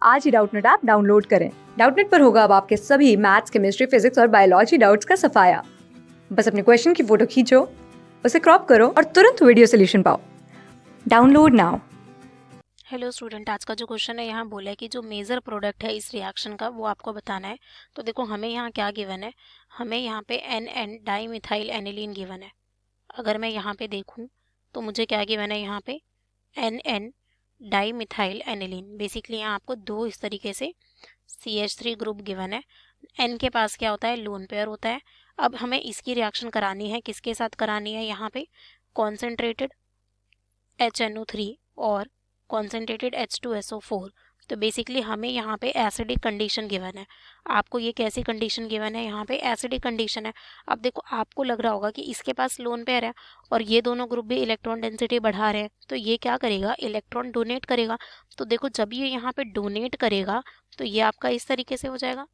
आज ही Doubtnut app download करें। Doubtnut पर होगा अब आपके सभी मैथ्स, केमिस्ट्री, फिजिक्स और बायोलॉजी डाउट्स का सफाया। बस अपने क्वेश्चन की फोटो खींचो, उसे क्रॉप करो और तुरंत वीडियो सोल्यूशन पाओ। Download now. हेलो स्टूडेंट, आज का जो क्वेश्चन है यहाँ बोला है कि जो मेजर प्रोडक्ट है इस रिएक्शन का वो आपको बताना है। तो देखो हमें यहाँ क्या गिवन है, हमें यहाँ पे N N dimethylaniline given है। अगर मैं यहाँ पे देखूँ तो मुझे क्या गिवन है, यहाँ पे N N dimethylaniline. Basically यहाँ आपको दो इस तरीके से CH3 ग्रुप गिवन है। एन के पास क्या होता है, लोन पेयर होता है। अब हमें इसकी रिएक्शन करानी है, किसके साथ करानी है, यहाँ पे कॉन्सेंट्रेटेड HNO3 और कॉन्सेंट्रेटेड H2SO4। तो बेसिकली हमें यहाँ पे एसिडिक कंडीशन गिवन है। आपको ये कैसी कंडीशन गिवन है, यहाँ पे एसिडिक कंडीशन है। अब देखो आपको लग रहा होगा कि इसके पास लोन पेयर है और ये दोनों ग्रुप भी इलेक्ट्रॉन डेंसिटी बढ़ा रहे हैं, तो ये क्या करेगा, इलेक्ट्रॉन डोनेट करेगा। तो देखो जब ये यहाँ पे डोनेट करेगा तो ये आपका इस तरीके से हो जाएगा।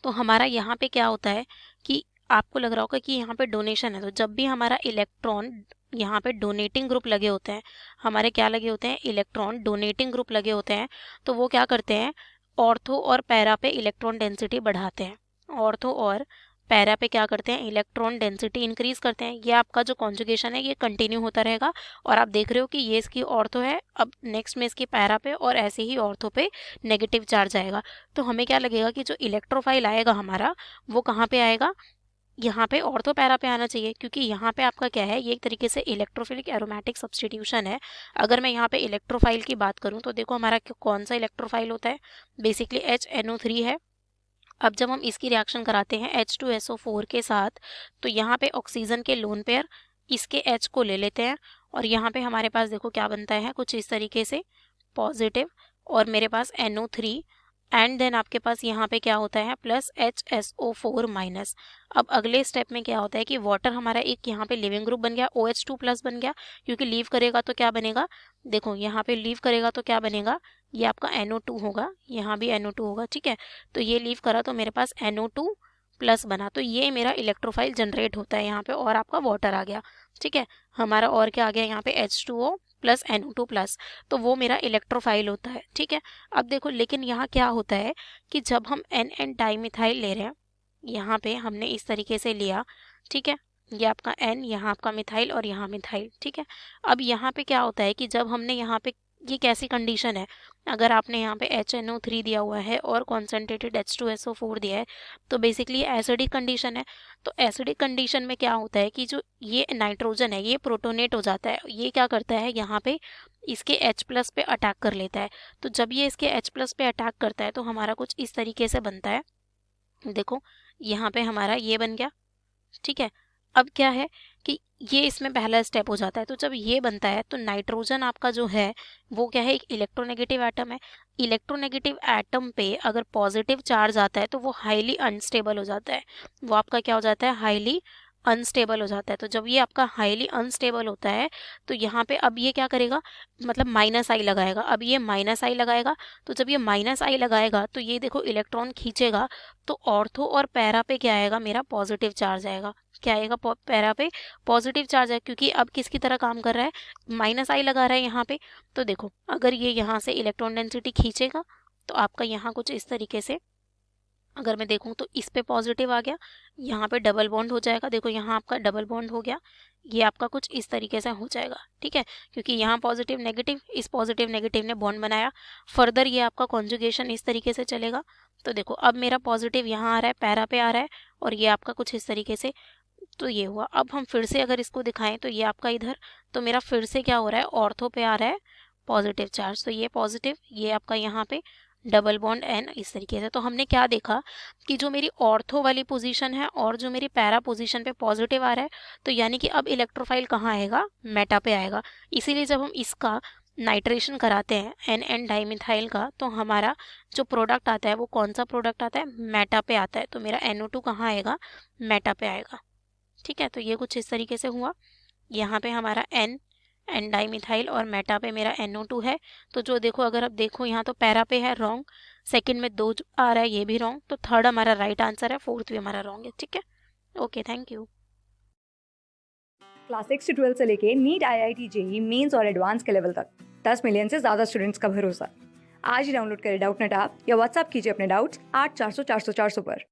तो हमारा यहाँ पे क्या होता है कि आपको लग रहा होगा कि यहाँ पे डोनेशन है, तो जब भी हमारा इलेक्ट्रॉन यहाँ पे डोनेटिंग ग्रुप लगे होते हैं, हमारे क्या लगे होते हैं, इलेक्ट्रॉन डोनेटिंग ग्रुप लगे होते हैं, तो वो क्या करते हैं, ऑर्थो और पैरा पे इलेक्ट्रॉन डेंसिटी बढ़ाते हैं। ऑर्थो और पैरा पे क्या करते हैं, इलेक्ट्रॉन डेंसिटी इंक्रीज करते हैं। ये आपका जो कॉन्जुगेशन है ये कंटिन्यू होता रहेगा और आप देख रहे हो कि ये इसकी ऑर्थो है, अब नेक्स्ट में इसकी पैरा पे और ऐसे ही ऑर्थो पे नेगेटिव चार्ज आएगा। तो हमें क्या लगेगा कि जो इलेक्ट्रोफाइल आएगा हमारा वो कहाँ पे आएगा, यहाँ पे ऑर्थो पैरा पे आना चाहिए, क्योंकि यहाँ पे आपका क्या है, ये एक तरीके से इलेक्ट्रोफिलिक एरोमेटिक सब्स्टिट्यूशन है। अगर मैं यहाँ पे इलेक्ट्रोफाइल की बात करूँ तो देखो हमारा कौन सा इलेक्ट्रोफाइल होता है, बेसिकली HNO3 है। अब जब हम इसकी रिएक्शन कराते हैं H2SO4 के साथ, तो यहाँ पे ऑक्सीजन के लोन पेयर इसके H को ले लेते हैं और यहाँ पे हमारे पास देखो क्या बनता है, कुछ इस तरीके से पॉजिटिव और मेरे पास NO3 एंड देन आपके पास यहाँ पे क्या होता है, प्लस HSO4 माइनस। अब अगले स्टेप में क्या होता है कि वाटर हमारा एक यहाँ पे लिविंग ग्रुप बन गया, OH2 प्लस बन गया, क्योंकि लीव करेगा तो क्या बनेगा, देखो यहाँ पे लीव करेगा तो क्या बनेगा, ये आपका NO2 होगा, यहाँ भी NO2 होगा, ठीक है। तो ये लीव करा तो मेरे पास NO2 प्लस बना, तो ये मेरा इलेक्ट्रोफाइल जनरेट होता है यहाँ पे और आपका वाटर आ गया, ठीक है। हमारा और क्या आ गया यहाँ पे, H2O प्लस NO2 प्लस, तो वो मेरा इलेक्ट्रोफाइल होता है, ठीक है। अब देखो लेकिन यहाँ क्या होता है कि जब हम एन एन डाइमिथाइल ले रहे हैं, यहाँ पे हमने इस तरीके से लिया, ठीक है, ये आपका N, यहाँ आपका मिथाइल और यहाँ मिथाइल, ठीक है। अब यहाँ पे क्या होता है कि जब हमने यहाँ पे, ये कैसी कंडीशन है, अगर आपने यहाँ पे HNO3 दिया हुआ है और कॉन्सेंट्रेटेड H2SO4 दिया है, तो बेसिकली एसिडिक कंडीशन है। तो एसिडिक कंडीशन में क्या होता है कि जो ये नाइट्रोजन है ये प्रोटोनेट हो जाता है, ये क्या करता है, यहाँ पे इसके H प्लस पे अटैक कर लेता है। तो जब ये इसके H प्लस पे अटैक करता है तो हमारा कुछ इस तरीके से बनता है, देखो यहाँ पे हमारा ये बन गया, ठीक है। अब क्या है कि ये इसमें पहला स्टेप हो जाता है, तो जब ये बनता है तो नाइट्रोजन आपका जो है वो क्या है, एक इलेक्ट्रोनेगेटिव एटम है। इलेक्ट्रोनेगेटिव एटम पे अगर पॉजिटिव चार्ज आता है तो वो हाईली अनस्टेबल हो जाता है, वो आपका क्या हो जाता है, हाईली अनस्टेबल हो जाता है। तो जब ये आपका हाईली अनस्टेबल होता है तो यहाँ पे अब ये क्या करेगा, मतलब माइनस आई लगाएगा। अब ये माइनस आई लगाएगा, तो जब ये माइनस आई लगाएगा तो ये देखो इलेक्ट्रॉन खींचेगा, तो ऑर्थो और पैरा पे क्या आएगा, मेरा पॉजिटिव चार्ज आएगा। क्या आएगा, पैरा पे पॉजिटिव चार्ज है, क्योंकि अब किसकी तरह काम कर रहा है, माइनस आई लगा रहा है यहाँ पे। तो देखो अगर ये यहाँ से इलेक्ट्रॉन डेंसिटी खींचेगा तो आपका यहाँ कुछ इस तरीके से, अगर मैं देखूँ तो इस पे पॉजिटिव आ गया, यहाँ पे डबल बॉन्ड हो जाएगा, देखो यहाँ आपका डबल बॉन्ड हो गया, ये आपका कुछ इस तरीके से हो जाएगा, ठीक है। क्योंकि यहाँ पॉजिटिव नेगेटिव, इस पॉजिटिव नेगेटिव ने बॉन्ड बनाया, फर्दर ये आपका कॉन्जुगेशन इस तरीके से चलेगा। तो देखो अब मेरा पॉजिटिव यहाँ आ रहा है, पैरा पे आ रहा है और ये आपका कुछ इस तरीके से, तो ये हुआ। अब हम फिर से अगर इसको दिखाएं तो ये आपका इधर, तो मेरा फिर से क्या हो रहा है, ऑर्थो पे आ रहा है पॉजिटिव चार्ज, तो ये पॉजिटिव, ये आपका यहाँ पे डबल बॉन्ड एन, इस तरीके से। तो हमने क्या देखा कि जो मेरी ऑर्थो वाली पोजीशन है और जो मेरी पैरा पोजीशन पे पॉजिटिव आ रहा है, तो यानी कि अब इलेक्ट्रोफाइल कहाँ आएगा, मेटा पे आएगा। इसीलिए जब हम इसका नाइट्रेशन कराते हैं एन एन डाइमिथाइल का, तो हमारा जो प्रोडक्ट आता है वो कौन सा प्रोडक्ट आता है, मेटा पे आता है। तो मेरा NO2 कहाँ आएगा, मेटा पे आएगा, ठीक है। तो ये कुछ इस तरीके से हुआ, यहाँ पे हमारा एन डाइमिथाइल और मेटा पे मेरा NO2 है। तो जो देखो अगर आप देखो यहाँ तो पैरा पे है रॉन्ग, सेकंड में दो आ रहा है ये भी रॉन्ग, तो थर्ड हमारा राइट आंसर है, फोर्थ भी हमारा रॉन्ग है, ठीक है। Okay, thank you. क्लास 6 से 12 से लेके नीट, IIT, JEE मेंस और एडवांस के लेवल तक 10 मिलियन से ज्यादा स्टूडेंट्स का भरोसा। आज ही डाउनलोड करें डाउटनेट ऐप या व्हाट्सएप कीजिए अपने डाउट्स 8400 400 400 पर।